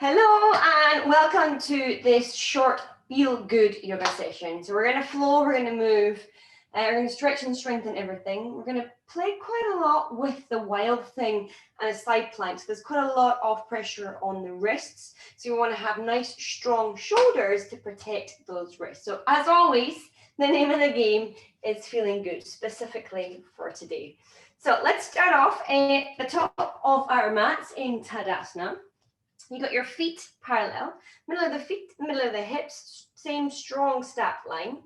Hello and welcome to this short feel good yoga session. So we're going to flow, we're going to move, we're going to stretch and strengthen everything. We're going to play quite a lot with the wild thing and a side plank. So there's quite a lot of pressure on the wrists. So you want to have nice strong shoulders to protect those wrists. So as always, the name of the game is feeling good, specifically for today. So let's start off at the top of our mats in Tadasana. You got your feet parallel, middle of the feet, middle of the hips, same strong stack line.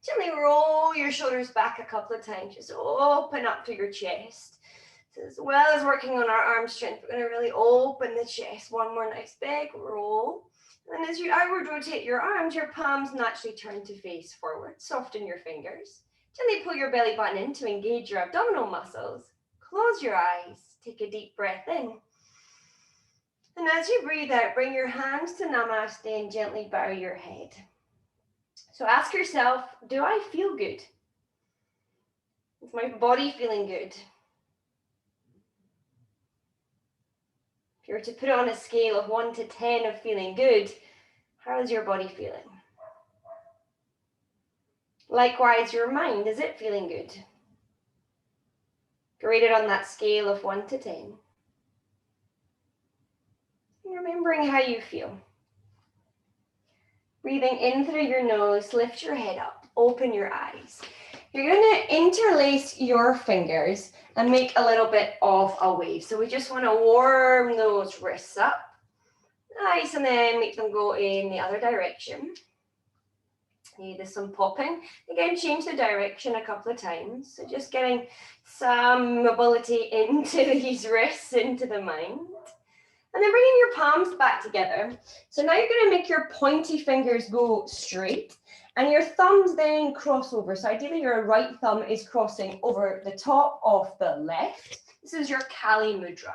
Gently roll your shoulders back a couple of times. Just open up through your chest. So as well as working on our arm strength, we're going to really open the chest. One more nice big roll. And as you outward rotate your arms, your palms naturally turn to face forward. Soften your fingers. Gently pull your belly button in to engage your abdominal muscles. Close your eyes. Take a deep breath in. And as you breathe out, bring your hands to Namaste and gently bow your head. So ask yourself, do I feel good? Is my body feeling good? If you were to put it on a scale of 1 to 10 of feeling good, how is your body feeling? Likewise, your mind, is it feeling good? Rate it on that scale of 1 to 10. Remembering how you feel. Breathing in through your nose, lift your head up, open your eyes. You're going to interlace your fingers and make a little bit of a wave. So we just want to warm those wrists up. Nice, and then make them go in the other direction. There's some popping. Again, change the direction a couple of times. So just getting some mobility into these wrists, into the mind. And then bringing your palms back together. So now you're going to make your pointy fingers go straight and your thumbs then cross over. So ideally your right thumb is crossing over the top of the left. This is your Kali Mudra.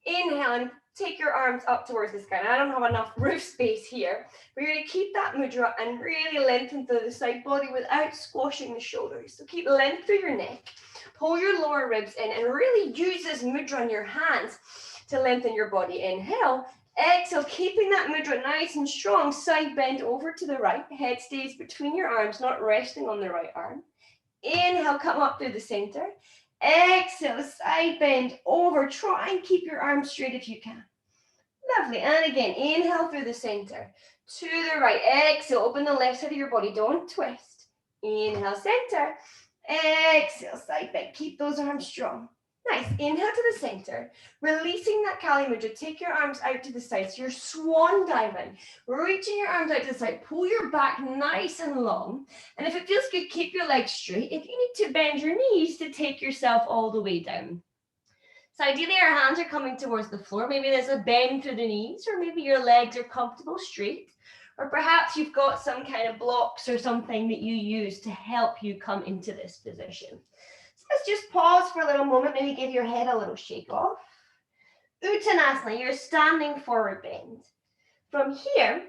Inhale and take your arms up towards the sky. Now, I don't have enough roof space here. But you're going to keep that mudra and really lengthen through the side body without squashing the shoulders. So keep length through your neck. Pull your lower ribs in and really use this mudra on your hands to lengthen your body. Inhale, exhale, keeping that mudra nice and strong. Side bend over to the right. Head stays between your arms, not resting on the right arm. Inhale, come up through the center. Exhale, side bend over. Try and keep your arms straight if you can. Lovely. And again, inhale through the center. To the right. Exhale, open the left side of your body. Don't twist. Inhale, center. Exhale, side bend. Keep those arms strong. Nice. Inhale to the center, releasing that Kali Mudra. Take your arms out to the side. So you're swan diving, reaching your arms out to the side. Pull your back nice and long. And if it feels good, keep your legs straight. If you need to bend your knees to take yourself all the way down. So ideally our hands are coming towards the floor. Maybe there's a bend through the knees, or maybe your legs are comfortable straight. Or perhaps you've got some kind of blocks or something that you use to help you come into this position. Let's just pause for a little moment, maybe give your head a little shake off. Uttanasana, you're standing forward bend. From here,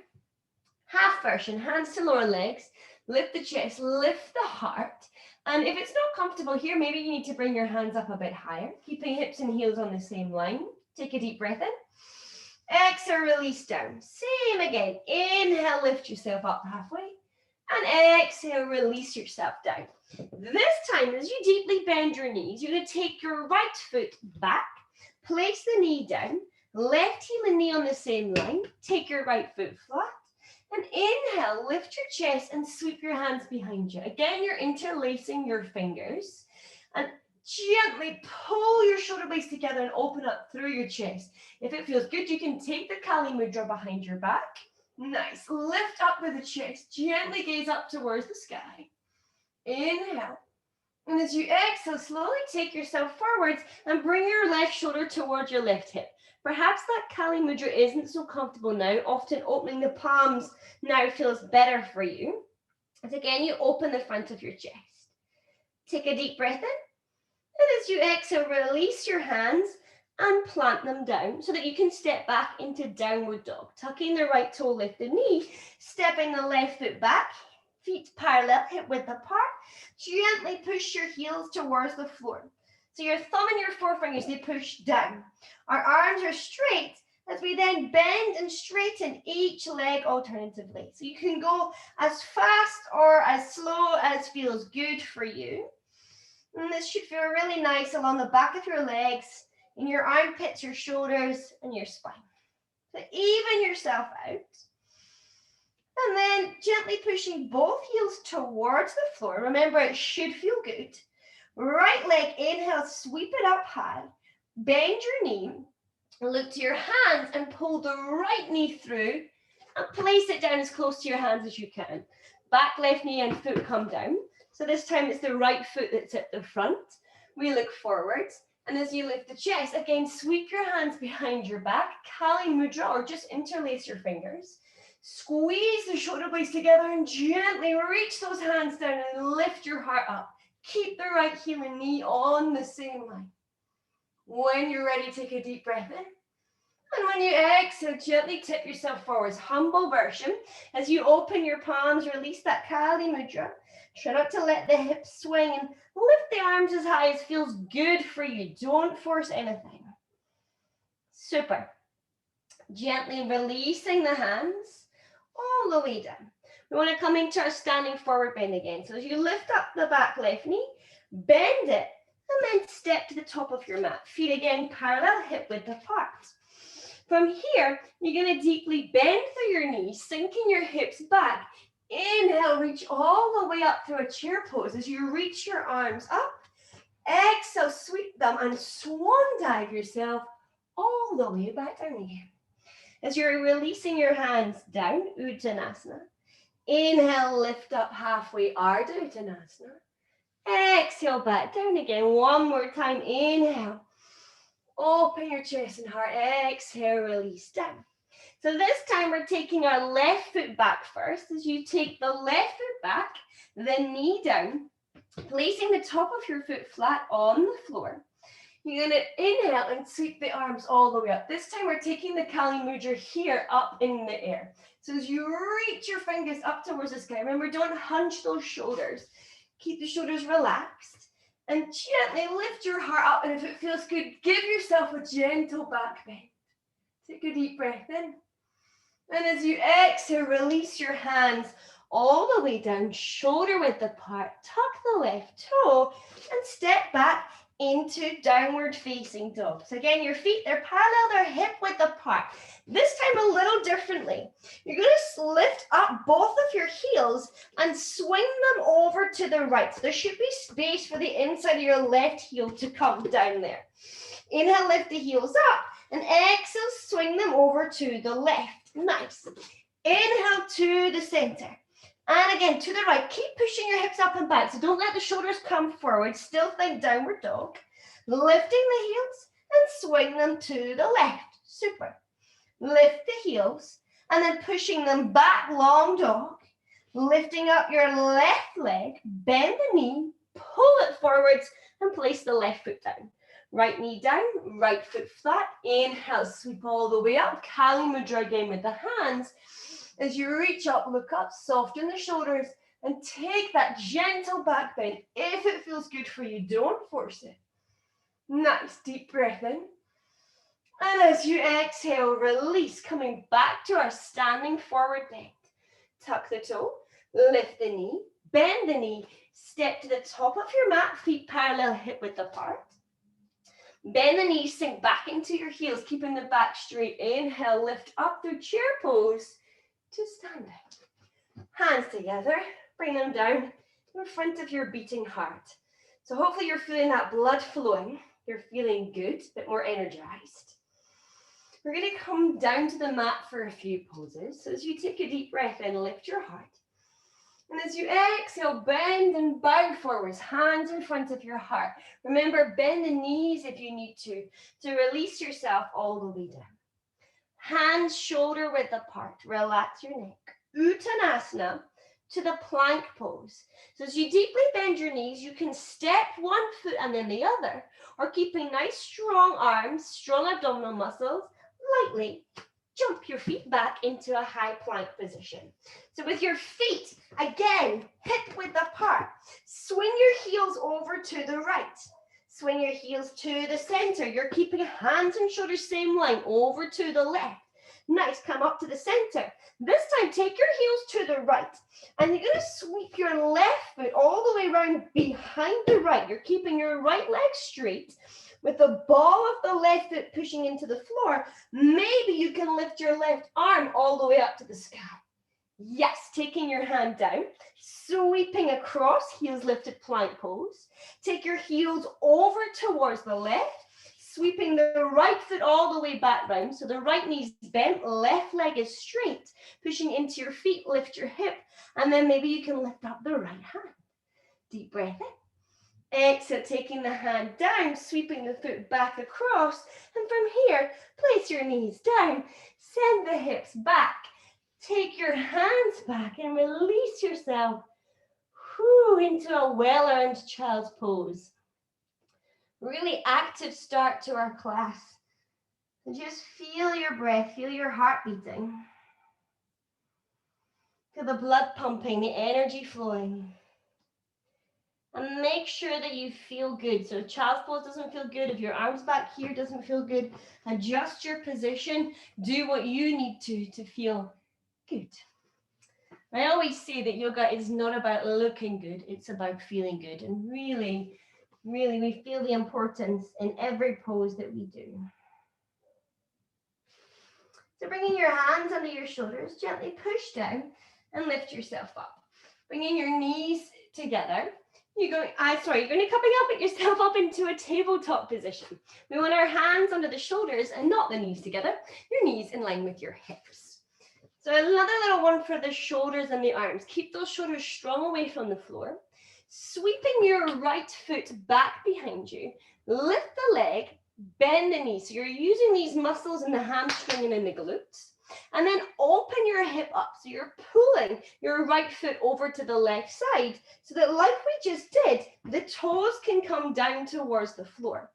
half version, hands to lower legs, lift the chest, lift the heart. And if it's not comfortable here, maybe you need to bring your hands up a bit higher, keeping hips and heels on the same line. Take a deep breath in. Exhale, release down. Same again. Inhale, lift yourself up halfway. And exhale, release yourself down. This time, as you deeply bend your knees, you're going to take your right foot back, place the knee down, left heel and knee on the same line, take your right foot flat, and inhale, lift your chest and sweep your hands behind you. Again, you're interlacing your fingers and gently pull your shoulder blades together and open up through your chest. If it feels good, you can take the Kali Mudra behind your back. Nice. Lift up with the chest. Gently gaze up towards the sky. Inhale. And as you exhale, slowly take yourself forwards and bring your left shoulder towards your left hip. Perhaps that Kali Mudra isn't so comfortable now. Often opening the palms now feels better for you. As again, you open the front of your chest. Take a deep breath in. And as you exhale, release your hands and plant them down so that you can step back into downward dog. Tucking the right toe, lift the knee, stepping the left foot back, feet parallel, hip width apart. Gently push your heels towards the floor. So your thumb and your forefingers, they push down. Our arms are straight As we then bend and straighten each leg alternatively. So you can go as fast or as slow as feels good for you. And this should feel really nice along the back of your legs, in your armpits, your shoulders, and your spine. So even yourself out. And then gently pushing both heels towards the floor. Remember, it should feel good. Right leg, inhale, sweep it up high. Bend your knee. Look to your hands and pull the right knee through and place it down as close to your hands as you can. Back left knee and foot come down. So this time it's the right foot that's at the front. We look forwards. And as you lift the chest, again, sweep your hands behind your back, Kali Mudra, or just interlace your fingers. Squeeze the shoulder blades together and gently reach those hands down and lift your heart up. Keep the right heel and knee on the same line. When you're ready, take a deep breath in. And when you exhale, gently tip yourself forwards. Humble version. As you open your palms, release that Kali Mudra. Try not to let the hips swing and lift the arms as high as feels good for you. Don't force anything. Super. Gently releasing the hands all the way down. We want to come into our standing forward bend again. So as you lift up the back left knee, bend it, and then step to the top of your mat. Feet again parallel, hip width apart. From here, you're going to deeply bend through your knees, sinking your hips back. Inhale, reach all the way up through a chair pose as you reach your arms up. Exhale, sweep them and swan dive yourself all the way back down again. As you're releasing your hands down, Uttanasana. Inhale, lift up halfway, Ardha Uttanasana. Exhale, back down again. One more time, inhale. Open your chest and heart. Exhale, release down. So this time we're taking our left foot back first. As you take the left foot back, then knee down, placing the top of your foot flat on the floor. You're going to inhale and sweep the arms all the way up. This time we're taking the Kali Mudra here up in the air. So as you reach your fingers up towards the sky, remember, don't hunch those shoulders. Keep the shoulders relaxed and gently lift your heart up. And if it feels good, give yourself a gentle back bend. Take a deep breath in. And as you exhale, release your hands all the way down, shoulder width apart. Tuck the left toe and step back into downward facing dog. So again, your feet, they're parallel, they're hip width apart. This time a little differently. You're going to lift up both of your heels and swing them over to the right. So there should be space for the inside of your left heel to come down there. Inhale, lift the heels up, and exhale, swing them over to the left. Nice. Inhale to the center. And again, to the right. Keep pushing your hips up and back. So don't let the shoulders come forward. Still think downward dog. Lifting the heels and swing them to the left. Super. Lift the heels and then pushing them back, long dog. Lifting up your left leg. Bend the knee. Pull it forwards and place the left foot down. Right knee down, right foot flat. Inhale, sweep all the way up. Kali Mudra again with the hands. As you reach up, look up, soften the shoulders, and take that gentle back bend. If it feels good for you, don't force it. Nice, deep breath in. And as you exhale, release, coming back to our standing forward bend. Tuck the toe, lift the knee, bend the knee, step to the top of your mat, feet parallel, hip width apart. Bend the knees, sink back into your heels, keeping the back straight. Inhale, lift up through chair pose to standing. Hands together, bring them down in front of your beating heart. So hopefully you're feeling that blood flowing. You're feeling good, a bit more energized. We're going to come down to the mat for a few poses. So as you take a deep breath in, lift your heart. And as you exhale, bend and bow forwards, hands in front of your heart. Remember, bend the knees if you need to release yourself all the way down. Hands shoulder width apart, relax your neck. Uttanasana to the plank pose. So as you deeply bend your knees, you can step one foot and then the other, or keeping nice strong arms, strong abdominal muscles, lightly jump your feet back into a high plank position. So with your feet, again, hip width apart, swing your heels over to the right. Swing your heels to the center. You're keeping hands and shoulders same line, over to the left. Nice, come up to the center. This time, take your heels to the right. And you're gonna sweep your left foot all the way around behind the right. You're keeping your right leg straight with the ball of the left foot pushing into the floor. Maybe you can lift your left arm all the way up to the sky. Yes, taking your hand down, sweeping across, heels lifted, plank pose. Take your heels over towards the left, sweeping the right foot all the way back round. So the right knee's bent, left leg is straight, pushing into your feet, lift your hip, and then maybe you can lift up the right hand. Deep breath in. Exhale, taking the hand down, sweeping the foot back across, and from here, place your knees down, send the hips back. Take your hands back and release yourself into a well-earned child's pose. Really active start to our class. And just feel your breath, feel your heart beating. Feel the blood pumping, the energy flowing. And make sure that you feel good. So if child's pose doesn't feel good, if your arms back here doesn't feel good, adjust your position, do what you need to feel good. I always say that yoga is not about looking good, it's about feeling good. And really, really, we feel the importance in every pose that we do. So bringing your hands under your shoulders, gently push down and lift yourself up. Bringing your knees together. You're going to coming up at yourself up into a tabletop position. We want our hands under the shoulders and not the knees together. Your knees in line with your hips. So another little one for the shoulders and the arms. Keep those shoulders strong away from the floor. Sweeping your right foot back behind you. Lift the leg, bend the knee. So you're using these muscles in the hamstring and in the glutes. And then open your hip up. So you're pulling your right foot over to the left side so that, like we just did, the toes can come down towards the floor.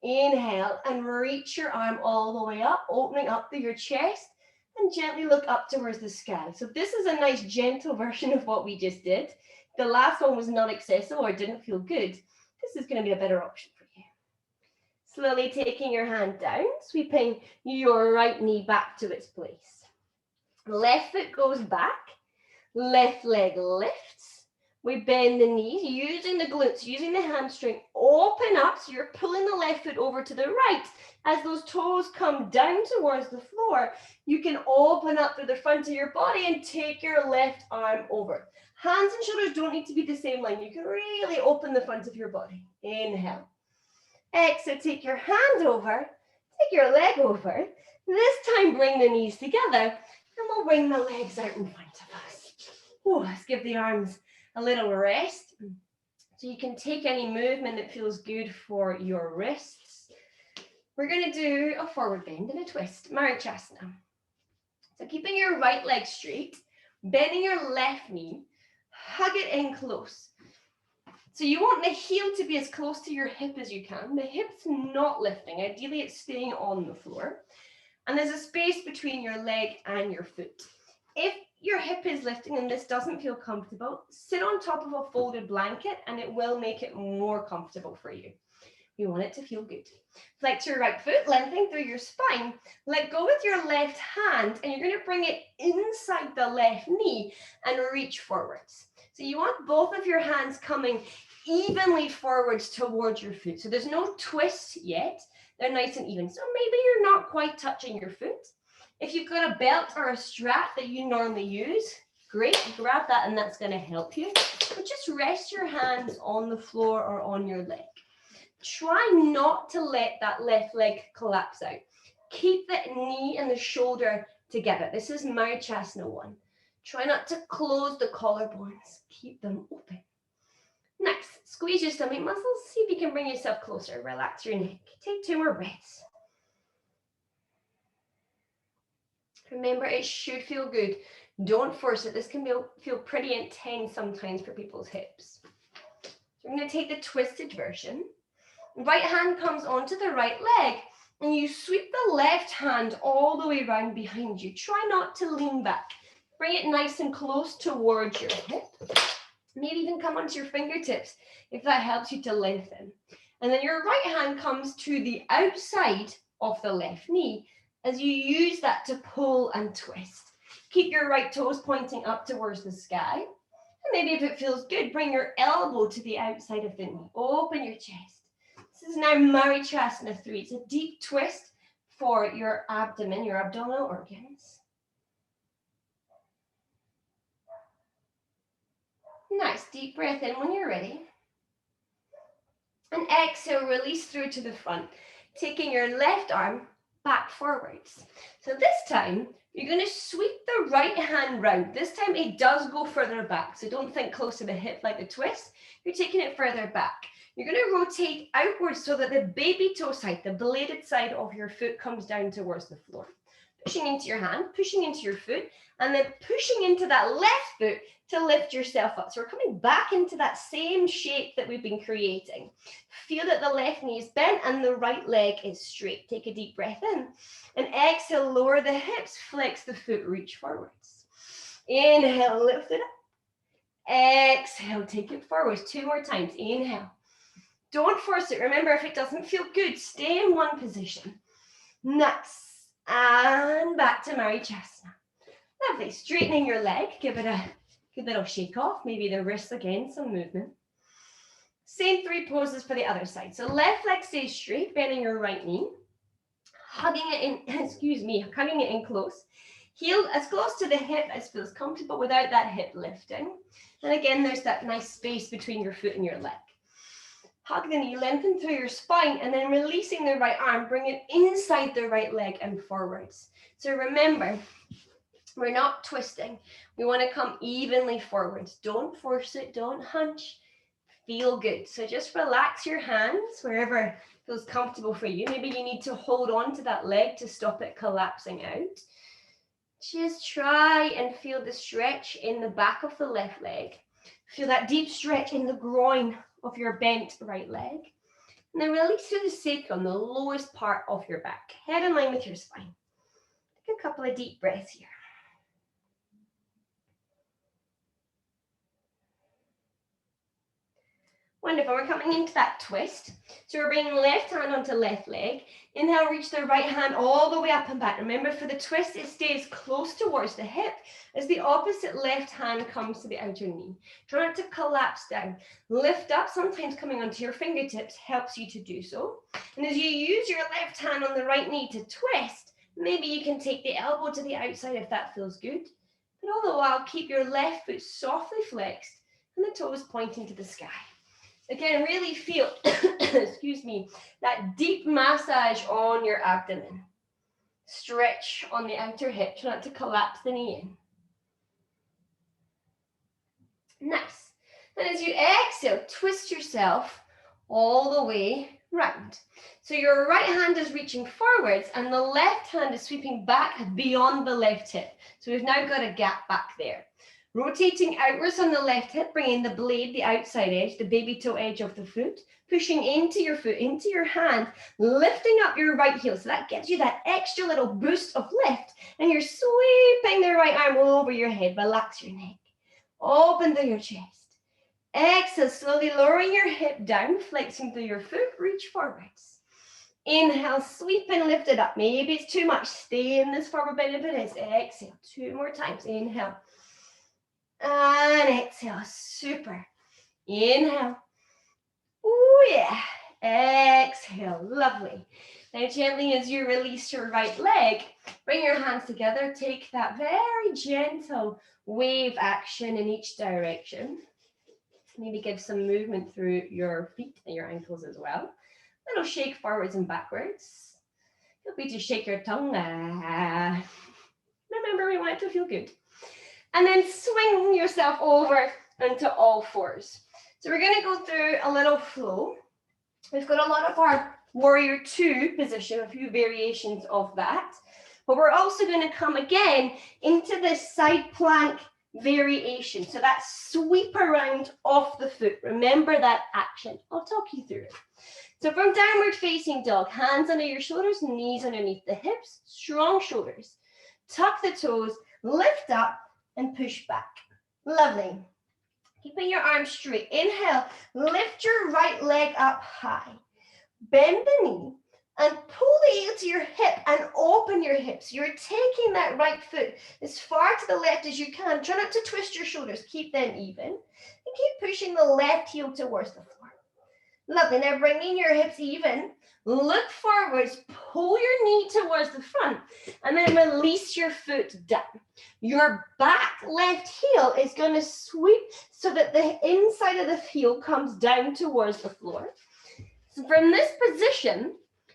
Inhale and reach your arm all the way up, opening up through your chest and gently look up towards the sky. So this is a nice gentle version of what we just did. The last one was not accessible or didn't feel good. This is going to be a better option for you. Slowly taking your hand down, sweeping your right knee back to its place. Left foot goes back, left leg lifts. We bend the knees, using the glutes, using the hamstring, open up. So you're pulling the left foot over to the right. As those toes come down towards the floor, you can open up through the front of your body and take your left arm over. Hands and shoulders don't need to be the same line. You can really open the front of your body. Inhale. Exhale, take your hand over, take your leg over. This time, bring the knees together, and we'll bring the legs out in front of us. Let's give the arms a little rest. So you can take any movement that feels good for your wrists. We're going to do a forward bend and a twist, Marichasana. So keeping your right leg straight, bending your left knee, hug it in close. So you want the heel to be as close to your hip as you can. The hip's not lifting. Ideally, it's staying on the floor. And there's a space between your leg and your foot. If your hip is lifting and this doesn't feel comfortable, sit on top of a folded blanket and it will make it more comfortable for you. You want it to feel good. Flex your right foot, lengthening through your spine. Let go with your left hand and you're going to bring it inside the left knee and reach forwards. So you want both of your hands coming evenly forwards towards your foot. So there's no twist yet. They're nice and even. So maybe you're not quite touching your foot. If you've got a belt or a strap that you normally use, great, grab that and that's going to help you. But just rest your hands on the floor or on your leg. Try not to let that left leg collapse out. Keep the knee and the shoulder together. This is Marichasana 1. Try not to close the collarbones. Keep them open. Next, squeeze your stomach muscles. See if you can bring yourself closer. Relax your neck. Take 2 more breaths. Remember, it should feel good. Don't force it. This can feel pretty intense sometimes for people's hips. So we're going to take the twisted version. Right hand comes onto the right leg and you sweep the left hand all the way around behind you. Try not to lean back. Bring it nice and close towards your hip. Maybe even come onto your fingertips if that helps you to lengthen. And then your right hand comes to the outside of the left knee as you use that to pull and twist. Keep your right toes pointing up towards the sky. And maybe if it feels good, bring your elbow to the outside of the knee. Open your chest. This is now Marichasana 3. It's a deep twist for your abdomen, your abdominal organs. Nice, deep breath in when you're ready. And exhale, release through to the front, taking your left arm back forwards. So this time, you're going to sweep the right hand round. This time it does go further back, so don't think close to the hip like the twist. You're taking it further back. You're going to rotate outwards so that the baby toe side, the bladed side of your foot, comes down towards the floor. Pushing into your hand, pushing into your foot, and then pushing into that left foot to lift yourself up. So we're coming back into that same shape that we've been creating. Feel that the left knee is bent and the right leg is straight. Take a deep breath in. And exhale, lower the hips, flex the foot, reach forwards. Inhale, lift it up. Exhale, take it forwards. 2 more times. Inhale. Don't force it. Remember, if it doesn't feel good, stay in one position. Nice. And back to Marichasana. Lovely. Straightening your leg. Give it a good little shake off. Maybe the wrists again, some movement. Same 3 poses for the other side. So left leg stays straight, bending your right knee. Hugging it in, hugging it in close. Heel as close to the hip as feels comfortable without that hip lifting. And again, there's that nice space between your foot and your leg. Hug the knee, lengthen through your spine, and then releasing the right arm, bring it inside the right leg and forwards. So remember, we're not twisting. We want to come evenly forwards. Don't force it, don't hunch. Feel good. So just relax your hands wherever feels comfortable for you. Maybe you need to hold on to that leg to stop it collapsing out. Just try and feel the stretch in the back of the left leg. Feel that deep stretch in the groin of your bent right leg. And then release through the sacrum, the lowest part of your back. Head in line with your spine. Take a couple of deep breaths here. Wonderful, we're coming into that twist. So we're bringing left hand onto left leg. Inhale, reach the right hand all the way up and back. Remember, for the twist, it stays close towards the hip as the opposite left hand comes to the outer knee. Try not to collapse down. Lift up, sometimes coming onto your fingertips helps you to do so. And as you use your left hand on the right knee to twist, maybe you can take the elbow to the outside if that feels good. But all the while, keep your left foot softly flexed and the toes pointing to the sky. Again, really feel, excuse me, that deep massage on your abdomen. Stretch on the outer hip, try not to collapse the knee in. Nice. And as you exhale, twist yourself all the way round. So your right hand is reaching forwards and the left hand is sweeping back beyond the left hip. So we've now got a gap back there. Rotating outwards on the left hip, bringing the blade, the outside edge, the baby toe edge of the foot, pushing into your foot, into your hand, lifting up your right heel. So that gives you that extra little boost of lift. And you're sweeping the right arm over your head. Relax your neck. Open through your chest. Exhale, slowly lowering your hip down, flexing through your foot, reach forwards. Inhale, sweep and lift it up. Maybe it's too much. Stay in this forward bend if it is. Exhale, 2 more times. Inhale. And exhale, super. Inhale. Oh yeah. Exhale, lovely. Now gently as you release your right leg, bring your hands together. Take that very gentle wave action in each direction. Maybe give some movement through your feet and your ankles as well. Little shake forwards and backwards. Feel free to shake your tongue. Remember, we want it to feel good. And then swing yourself over into all fours. So we're going to go through a little flow. We've got a lot of our warrior 2 position, a few variations of that. But we're also going to come again into this side plank variation. So that sweep around off the foot. Remember that action. I'll talk you through it. So from downward facing dog, hands under your shoulders, knees underneath the hips, strong shoulders. Tuck the toes, lift up, and push back. Lovely. Keeping your arms straight. Inhale, lift your right leg up high. bend the knee and pull the heel to your hip and open your hips. You're taking that right foot as far to the left as you can. Try not to twist your shoulders. Keep them even. And keep pushing the left heel towards the floor. Lovely. Now bringing your hips even. Look forwards. Pull your knee towards the front. And then release your foot down. Your back left heel is going to sweep so that the inside of the heel comes down towards the floor. So from this position,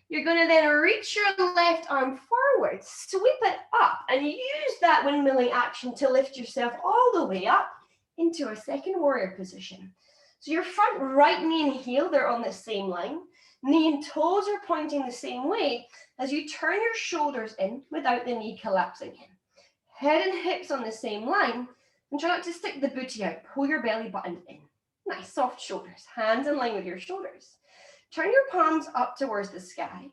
you're going to then reach your left arm forward, sweep it up, and use that windmilling action to lift yourself all the way up into a second warrior position. So your front right knee and heel, they're on the same line. Knee and toes are pointing the same way as you turn your shoulders in without the knee collapsing in. Head and hips on the same line, and try not to stick the booty out. Pull your belly button in. Nice, soft shoulders, hands in line with your shoulders. Turn your palms up towards the sky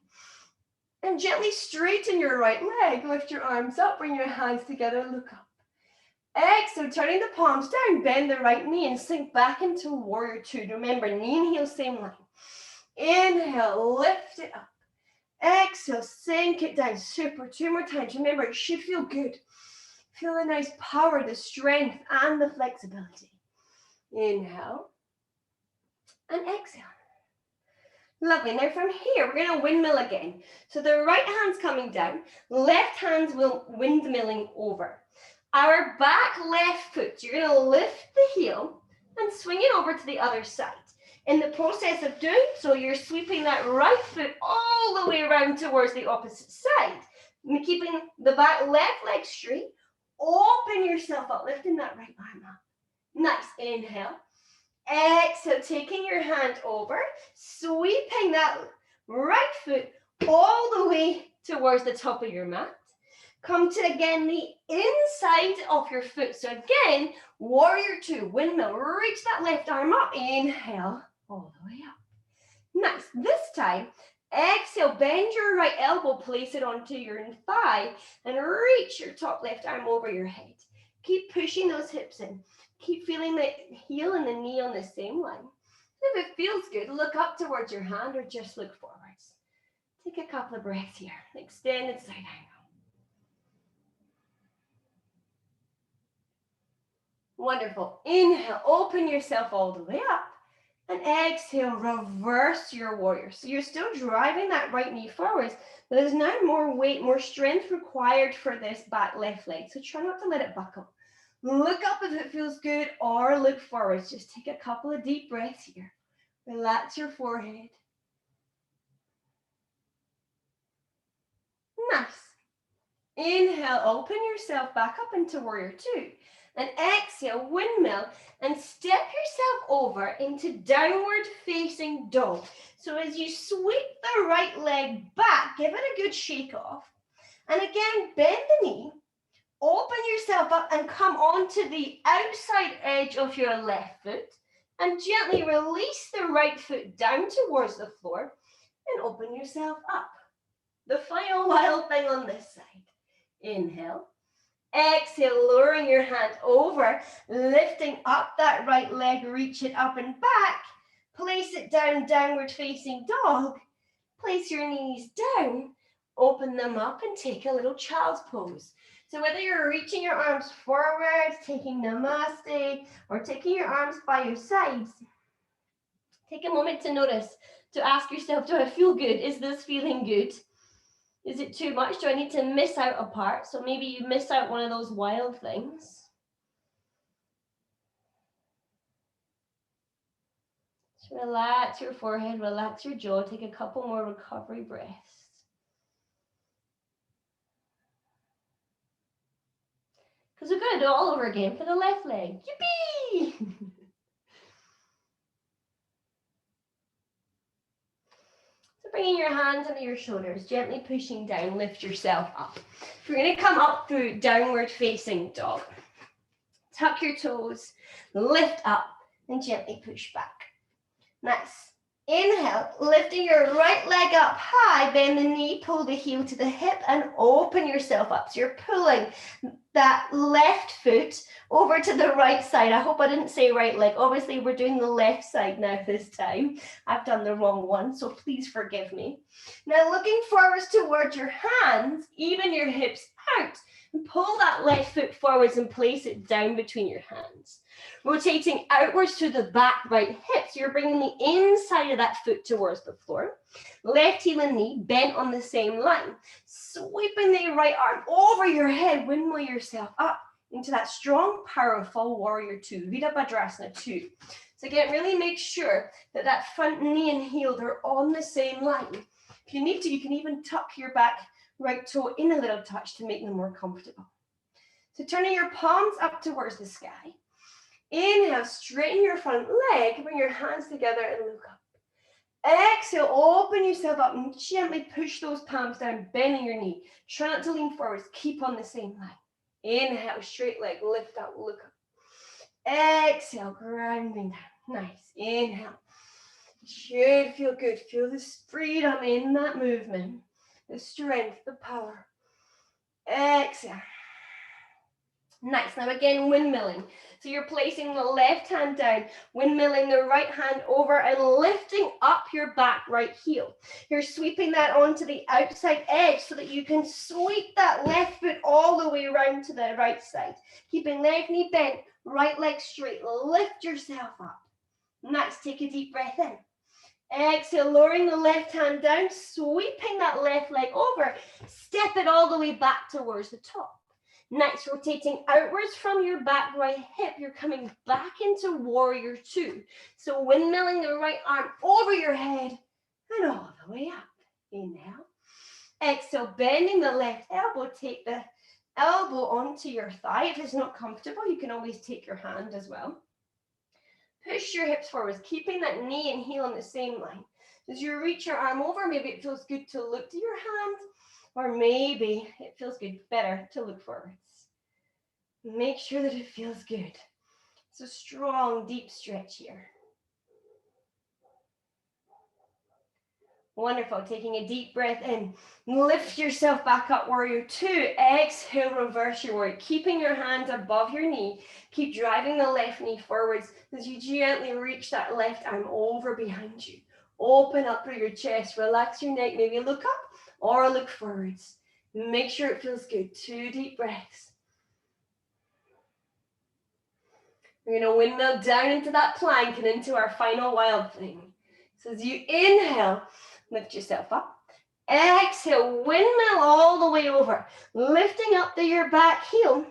and gently straighten your right leg. Lift your arms up, bring your hands together, look up. Exhale, turning the palms down, bend the right knee and sink back into warrior two. Remember, knee and heel, same line. Inhale, lift it up. Exhale, sink it down. Super, 2 more times. Remember, it should feel good. Feel the nice power, the strength, and the flexibility. Inhale and exhale. Lovely. Now from here, we're going to windmill again. So the right hand's coming down, left hand's windmilling over. Our back left foot, you're going to lift the heel and swing it over to the other side. In the process of doing so, you're sweeping that right foot all the way around towards the opposite side. Keeping the back left leg straight, open yourself up, lifting that right arm up. Nice. Inhale. Exhale, taking your hand over, sweeping that right foot all the way towards the top of your mat. Come to, again, the inside of your foot. So again, warrior two, windmill, reach that left arm up. Inhale, all the way up. Nice. This time, exhale, bend your right elbow, place it onto your thigh, and reach your top left arm over your head. Keep pushing those hips in. Keep feeling the heel and the knee on the same line. If it feels good, look up towards your hand or just look forwards. Take a couple of breaths here. Extended side angle. Wonderful. Inhale, open yourself all the way up. And exhale, reverse your warrior. So you're still driving that right knee forwards, but there's now more weight, more strength required for this back left leg. So try not to let it buckle. Look up if it feels good or look forwards. Just take a couple of deep breaths here. Relax your forehead. Nice. Inhale, open yourself back up into warrior two. And exhale, windmill, and step yourself over into downward facing dog. So as you sweep the right leg back, give it a good shake off. And again, bend the knee. Open yourself up and come onto the outside edge of your left foot and gently release the right foot down towards the floor and open yourself up. The final wild thing on this side. Inhale. Exhale, lowering your hand over, lifting up that right leg, reach it up and back. Place it down, downward facing dog. Place your knees down, open them up and take a little child's pose. So whether you're reaching your arms forward, taking namaste, or taking your arms by your sides, take a moment to notice, to ask yourself, do I feel good? Is this feeling good? Is it too much? Do I need to miss out a part? So maybe you miss out one of those wild things. Just relax your forehead, relax your jaw, take a couple more recovery breaths. Because we're going to do it all over again for the left leg. Yippee! So bringing your hands under your shoulders, gently pushing down, lift yourself up. We're going to come up through downward facing dog. Tuck your toes, lift up, and gently push back. Nice. Inhale, lifting your right leg up high, bend the knee, pull the heel to the hip and open yourself up. So you're pulling that left foot over to the right side. I hope I didn't say right leg. Obviously, we're doing the left side now this time. I've done the wrong one, so please forgive me. Now, looking forwards towards your hands, even your hips out. And pull that left foot forwards and place it down between your hands. Rotating outwards to the back right hip. So you're bringing the inside of that foot towards the floor. Left heel and knee bent on the same line. Sweeping the right arm over your head, windmill yourself up into that strong, powerful warrior two, Virabhadrasana 2. So again, really make sure that that front knee and heel, they're on the same line. If you need to, you can even tuck your back right toe in a little touch to make them more comfortable. So turning your palms up towards the sky. Inhale, straighten your front leg, bring your hands together and look up. Exhale, open yourself up and gently push those palms down, bending your knee. Try not to lean forwards, keep on the same line. Inhale, straight leg, lift up, look up. Exhale, grounding down, nice. Inhale, should feel good. Feel this freedom in that movement, the strength, the power. Exhale. Nice. Now again, windmilling. So you're placing the left hand down, windmilling the right hand over and lifting up your back right heel. You're sweeping that onto the outside edge so that you can sweep that left foot all the way around to the right side. Keeping left knee bent, right leg straight. Lift yourself up. Nice. Take a deep breath in. Exhale, lowering the left hand down, sweeping that left leg over. Step it all the way back towards the top. Nice, rotating outwards from your back right hip. You're coming back into warrior two. So windmilling the right arm over your head and all the way up. Inhale. Exhale, bending the left elbow. Take the elbow onto your thigh. If it's not comfortable, you can always take your hand as well. Push your hips forwards, keeping that knee and heel on the same line. As you reach your arm over, maybe it feels good to look to your hand, or maybe it feels good, better to look forwards. Make sure that it feels good. It's a strong, deep stretch here. Wonderful. Taking a deep breath in. Lift yourself back up, warrior two. Exhale, reverse your warrior. Keeping your hands above your knee. Keep driving the left knee forwards as you gently reach that left arm over behind you. Open up through your chest. Relax your neck. Maybe look up or look forwards. Make sure it feels good. 2 deep breaths. We're going to windmill down into that plank and into our final wild thing. So as you inhale, lift yourself up. Exhale, windmill all the way over. Lifting up to your back heel.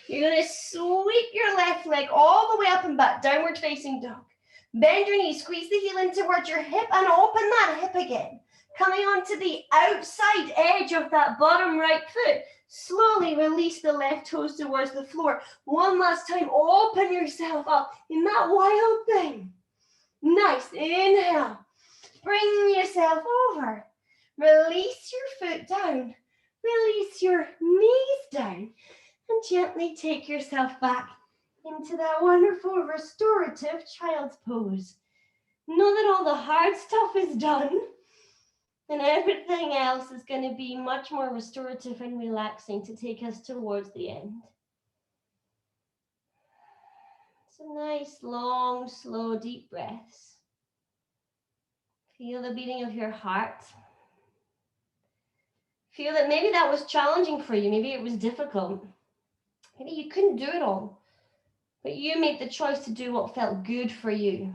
You're going to sweep your left leg all the way up and back, downward facing dog. Bend your knee, squeeze the heel in towards your hip and open that hip again. Coming onto the outside edge of that bottom right foot. Slowly release the left toes towards the floor. One last time, open yourself up in that wild thing. Nice, inhale. Bring yourself over. Release your foot down. Release your knees down. And gently take yourself back into that wonderful restorative child's pose. Know that all the hard stuff is done. And everything else is going to be much more restorative and relaxing to take us towards the end. So nice, long, slow, deep breaths. Feel the beating of your heart. Feel that maybe that was challenging for you. Maybe it was difficult. Maybe you couldn't do it all. But you made the choice to do what felt good for you.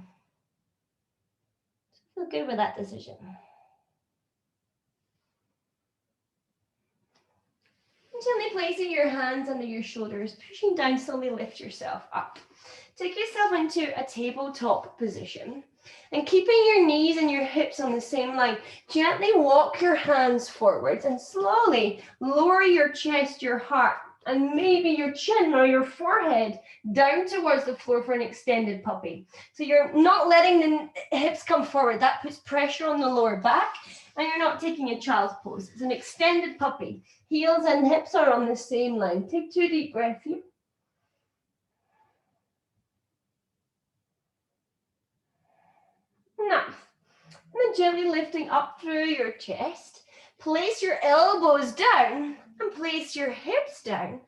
So feel good with that decision. Gently placing your hands under your shoulders, pushing down, slowly lift yourself up. Take yourself into a tabletop position and keeping your knees and your hips on the same line, gently walk your hands forwards and slowly lower your chest, your heart, and maybe your chin or your forehead down towards the floor for an extended puppy. So you're not letting the hips come forward. That puts pressure on the lower back and you're not taking a child's pose. It's an extended puppy. Heels and hips are on the same line. Take 2 deep breaths here. Nice. And then gently lifting up through your chest. Place your elbows down and place your hips down.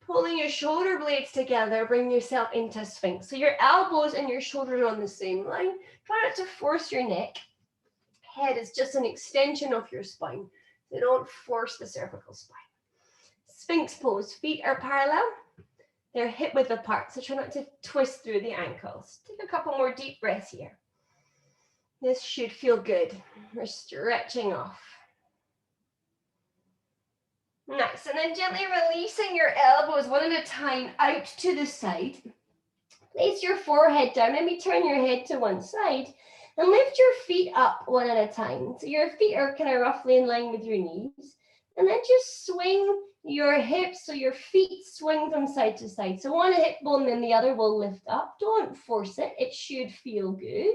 Pulling your shoulder blades together, bring yourself into Sphinx. So your elbows and your shoulders are on the same line. Try not to force your neck. Head is just an extension of your spine. So don't force the cervical spine. Sphinx pose. Feet are parallel. They're hip width apart. So try not to twist through the ankles. Take a couple more deep breaths here. This should feel good. We're stretching off. Nice. And then gently releasing your elbows one at a time out to the side. Place your forehead down. Maybe turn your head to one side. And lift your feet up one at a time. So your feet are kind of roughly in line with your knees. And then just swing your hips so your feet swing from side to side. So one hip bone and the other will lift up. Don't force it. It should feel good.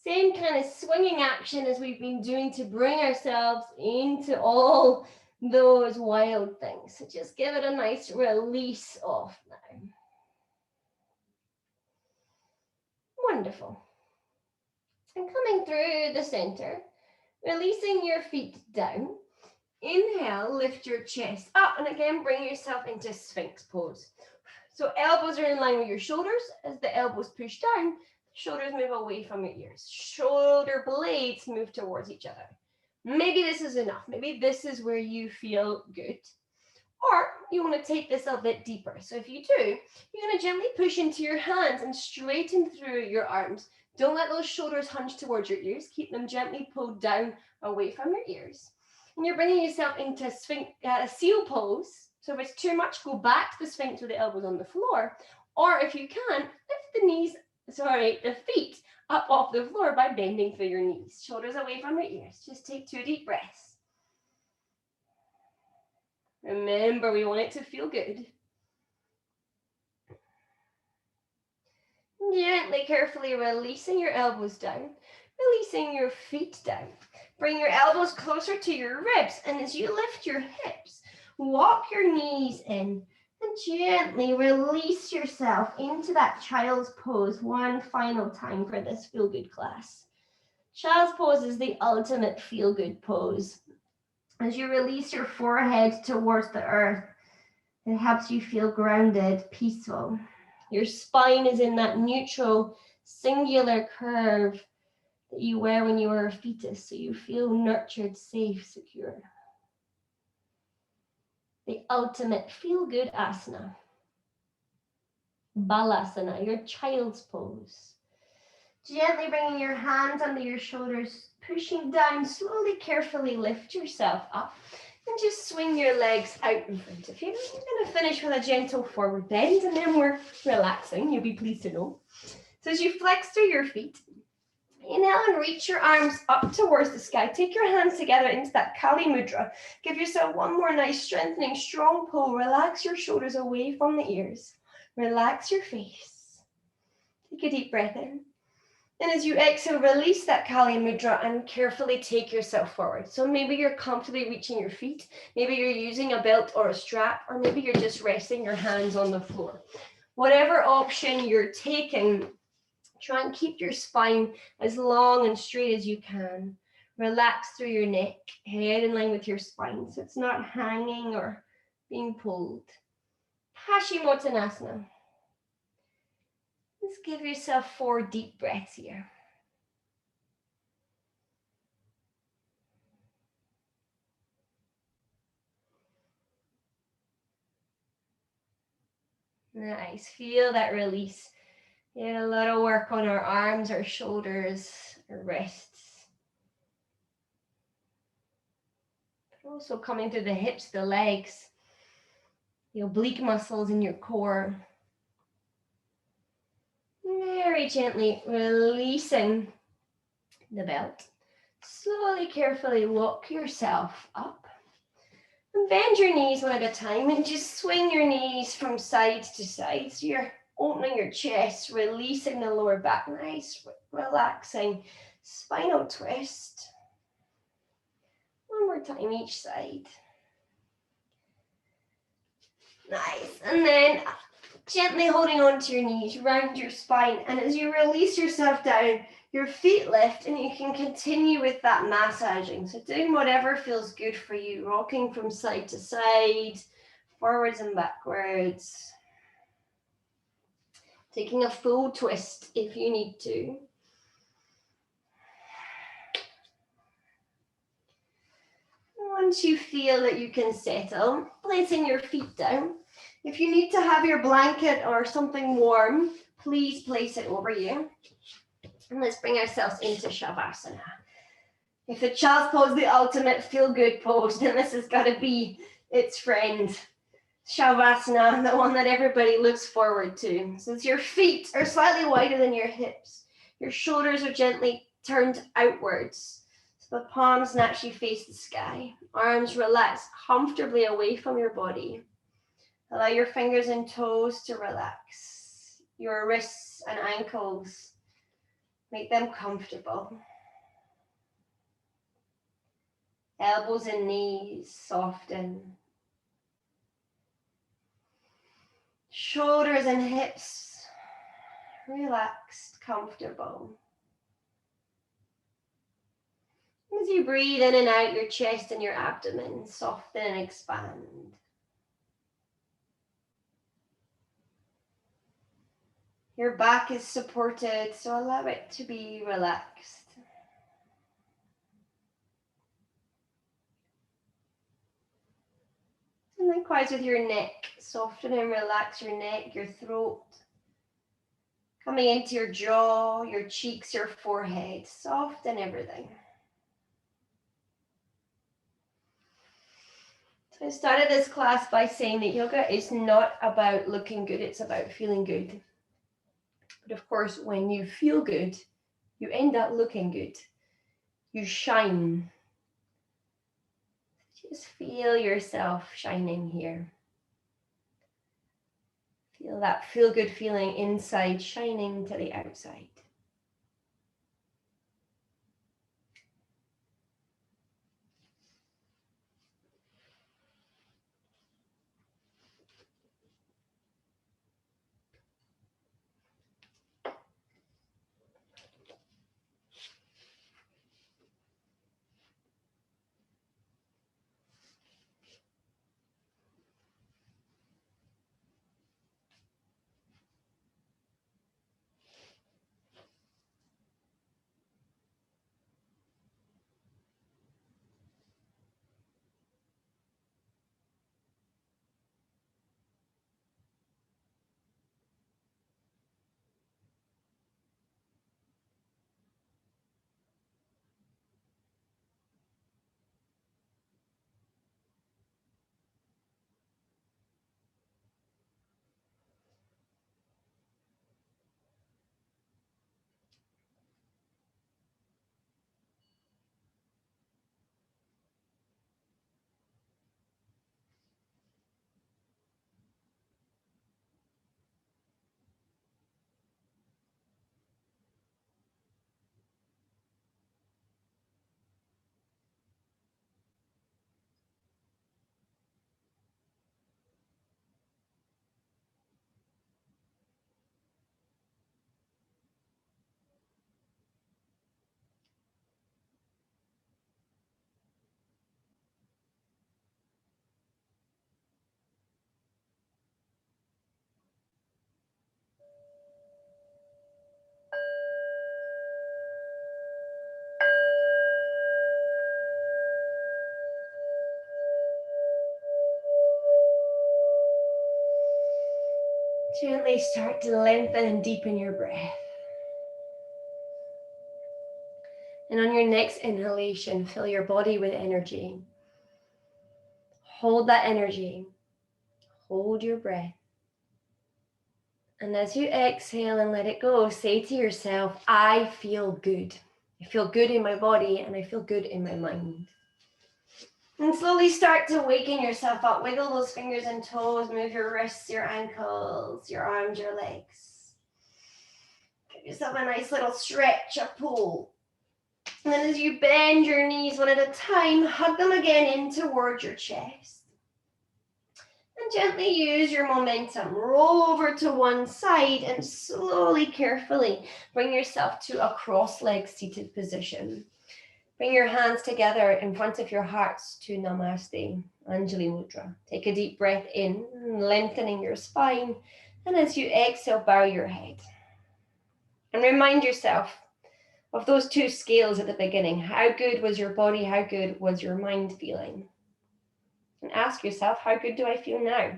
Same kind of swinging action as we've been doing to bring ourselves into all those wild things. So just give it a nice release off now. Wonderful. And coming through the center, releasing your feet down. Inhale, lift your chest up, and again, bring yourself into Sphinx pose. So elbows are in line with your shoulders. As the elbows push down, shoulders move away from your ears. Shoulder blades move towards each other. Maybe this is enough. Maybe this is where you feel good. Or you want to take this a bit deeper. So if you do, you're going to gently push into your hands and straighten through your arms. Don't let those shoulders hunch towards your ears. Keep them gently pulled down away from your ears. And you're bringing yourself into seal pose. So if it's too much, go back to the Sphinx with the elbows on the floor. Or if you can, lift the feet up off the floor by bending through your knees. Shoulders away from your ears. Just take 2 deep breaths. Remember, we want it to feel good. Gently, carefully releasing your elbows down, releasing your feet down. Bring your elbows closer to your ribs, and as you lift your hips, walk your knees in and gently release yourself into that child's pose one final time for this feel-good class. Child's pose is the ultimate feel-good pose. As you release your forehead towards the earth, it helps you feel grounded, peaceful. Your spine is in that neutral, singular curve that you wear when you are a fetus, so you feel nurtured, safe, secure. The ultimate feel-good asana. Balasana, your child's pose. Gently bringing your hands under your shoulders, pushing down, slowly, carefully lift yourself up and just swing your legs out in front of you. I'm going to finish with a gentle forward bend and then we're relaxing, you'll be pleased to know. So as you flex through your feet, inhale and reach your arms up towards the sky. Take your hands together into that Kali Mudra. Give yourself one more nice strengthening, strong pull. Relax your shoulders away from the ears. Relax your face. Take a deep breath in. And as you exhale, release that Kali Mudra and carefully take yourself forward. So maybe you're comfortably reaching your feet. Maybe you're using a belt or a strap, or maybe you're just resting your hands on the floor. Whatever option you're taking, try and keep your spine as long and straight as you can. Relax through your neck, head in line with your spine, so it's not hanging or being pulled. Paschimottanasana. Just give yourself 4 deep breaths here. Nice, feel that release. We had a lot of work on our arms, our shoulders, our wrists. But also coming through the hips, the legs, the oblique muscles in your core. Very gently releasing the belt. Slowly, carefully walk yourself up. And bend your knees one at a time and just swing your knees from side to side. So you're opening your chest, releasing the lower back. Nice, relaxing spinal twist. One more time each side. Nice. And then gently holding onto your knees, round your spine. And as you release yourself down, your feet lift, and you can continue with that massaging. So doing whatever feels good for you, rocking from side to side, forwards and backwards. Taking a full twist if you need to. Once you feel that you can settle, placing your feet down. If you need to have your blanket or something warm, please place it over you. And let's bring ourselves into Shavasana. If the child's pose, the ultimate feel-good pose, then this has got to be its friend. Shavasana, the one that everybody looks forward to. Since your feet are slightly wider than your hips, your shoulders are gently turned outwards. So the palms naturally face the sky. Arms relax comfortably away from your body. Allow your fingers and toes to relax. Your wrists and ankles, make them comfortable. Elbows and knees soften. Shoulders and hips relaxed, comfortable. As you breathe in and out, your chest and your abdomen soften and expand. Your back is supported, so allow it to be relaxed. And likewise with your neck, soften and relax your neck, your throat. Coming into your jaw, your cheeks, your forehead, soften everything. So I started this class by saying that yoga is not about looking good, it's about feeling good. But of course, when you feel good, you end up looking good. You shine. Just feel yourself shining here. Feel that feel-good feeling inside shining to the outside. Gently start to lengthen and deepen your breath. And on your next inhalation, fill your body with energy. Hold that energy. Hold your breath. And as you exhale and let it go, say to yourself, I feel good. I feel good in my body and I feel good in my mind. And slowly start to waken yourself up. Wiggle those fingers and toes. Move your wrists, your ankles, your arms, your legs. Give yourself a nice little stretch, a pull. And then as you bend your knees one at a time, hug them again in towards your chest. And gently use your momentum. Roll over to one side and slowly, carefully bring yourself to a cross-legged seated position. Bring your hands together in front of your hearts to Namaste, Anjali Mudra. Take a deep breath in, lengthening your spine. And as you exhale, bow your head. And remind yourself of those two scales at the beginning. How good was your body? How good was your mind feeling? And ask yourself, how good do I feel now?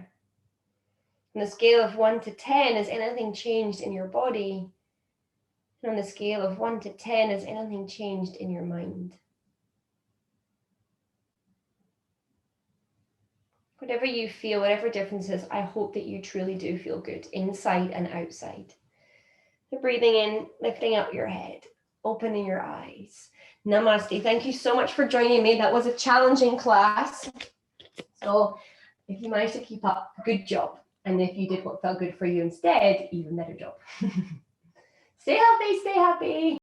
On the scale of 1 to 10, has anything changed in your body? And on the scale of 1 to 10, has anything changed in your mind? Whatever you feel, whatever differences, I hope that you truly do feel good inside and outside. So breathing in, lifting up your head, opening your eyes. Namaste. Thank you so much for joining me. That was a challenging class. So if you managed to keep up, good job. And if you did what felt good for you instead, even better job. Stay healthy, stay happy.